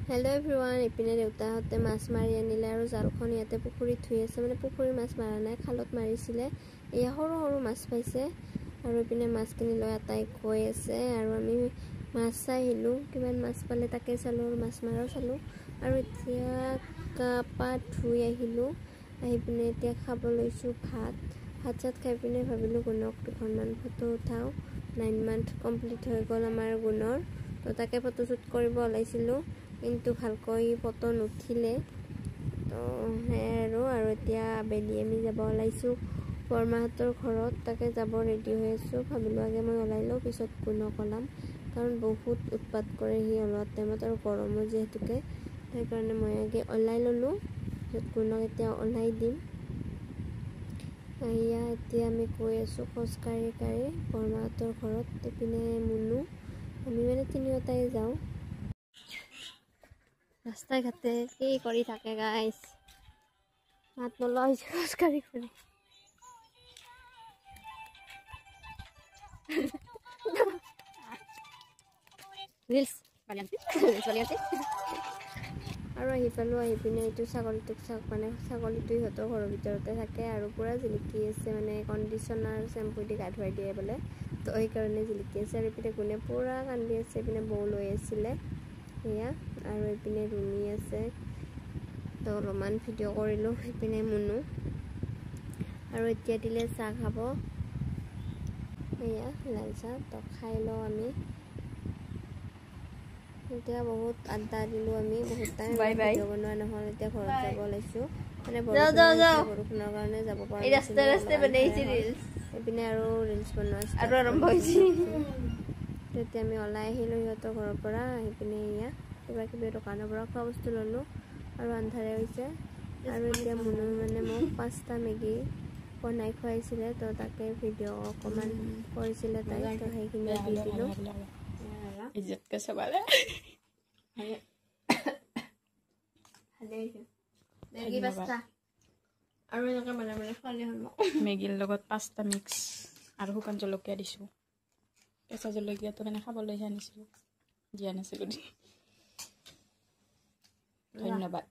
Hello everyone, ইপিনে দেউতাহঁতে মাছ মাৰি আনিলে আৰু জালখন ইয়াতে পুখুৰীত থৈ আছে মানে পুখুৰীৰ মাছ মাৰা নাই খালত মাৰিছিলে এয়া সৰু সৰু মাছ পাইছে আৰু ইপিনে মাছখিনি লৈ আটাই কৈ আছে আৰু আমি মাছ চাই আহিলোঁ কিমান মাছ পালে তাকে চালোঁ আৰু মাছ মাৰাও চালোঁ আৰু এতিয়া কাপা ধুই আহিলোঁ আহি পিনে এতিয়া খাব লৈছোঁ ভাত চাত খাই পিনে ভাবিলোঁ গুণক দুখনমান ফটো উঠাওঁ 9 মান্থ কমপ্লিট হৈ গ'ল আমাৰ গুণৰ তো তাকে ফটোশ্বুট কৰিব ওলাইছিলোঁ কিন্তু ভালকৈ ফটো নুঠিলে তো আৰু এতিয়া আবেলি আমি যাব ওলাইছোঁ বৰমাহঁতৰ ঘৰত তাকে যাব ৰেডি হৈ আছোঁ ভাবিলোঁ আগে মই ওলাই লওঁ পিছত গুণক ওলাম কাৰণ বহুত উৎপাত কৰে সি ওলোৱাৰ টাইমত আৰু গৰমো যিহেতুকে সেইকাৰণে মই আগে ওলাই ল'লোঁ পিছত গুণক এতিয়া ওলাই দিম এতিয়া আমি গৈ আছোঁ খোজকাঢ়ি কাঢ়ি বৰমাহঁতৰ ঘৰত এইপিনে মুনু আমি মানে তিনিওটাই যাওঁ ৰাস্তা ঘাটে কি কৰি থাকে গাইছ মাত নোলোৱা হৈছে খোজকাঢ়ি কৰি ৰিলছ আৰু আহি পালোঁ আহি পিনে এইটো ছাগলীটোক চাওক মানে ছাগলীটো সিহঁতৰ ঘৰৰ ভিতৰতে থাকে আৰু পূৰা জিলিকি আছে মানে কণ্ডিশ্যনাৰ চেম্পু দি গা ধুৱাই দিয়ে বোলে তো সেইকাৰণে জিলিকি আছে আৰু এইপিনে গুণে পূৰা কান্দি আছে এইপিনে বৌ লৈ আছিলে সেয়া আৰু এইপিনে ৰুমি আছে তো অলপমান ভিডিঅ' কৰিলোঁ সেইপিনে মুনু আৰু এতিয়া দিলে চাহ খাব সেয়া লাল চাহ তো খাই লওঁ আমি এতিয়া বহুত আড্ডা দিলোঁ আমি বহুত টাইম ভিডিঅ' বনোৱা নহ'ল এতিয়া ঘৰত যাব ওলাইছোঁ মানে বৰষুণৰ কাৰণে যাব পৰা এইপিনে আৰু ৰিলছ বনোৱা আৰু আৰম্ভ হৈছে তেতিয়া আমি ওলাই আহিলোঁ সিহঁতৰ ঘৰৰ পৰা আহি পিনে এয়া কিবা কিবি দোকানৰ পৰা খোৱা বস্তু ল'লোঁ আৰু আন্ধাৰে হৈছে আৰু এতিয়া মুনু মানে মোক 5টা মেগী বনাই খুৱাইছিলে তো তাকে ভিডিঅ' অকণমান কৰিছিলে তাই তো সেইখিনি দি দিলোঁ ইজ্জতকে সবালে মেগী 5টা আৰু এনেকৈ মানে খোৱালে হ'ল মেগীৰ লগত 5টা মিক্স আৰু শুকান জলকীয়া দিছোঁ কেঁচা জলকীয়াটো মানে খাবলৈ আনিছিলোঁ দিয়া নাছিলোঁ ধন্যবাদ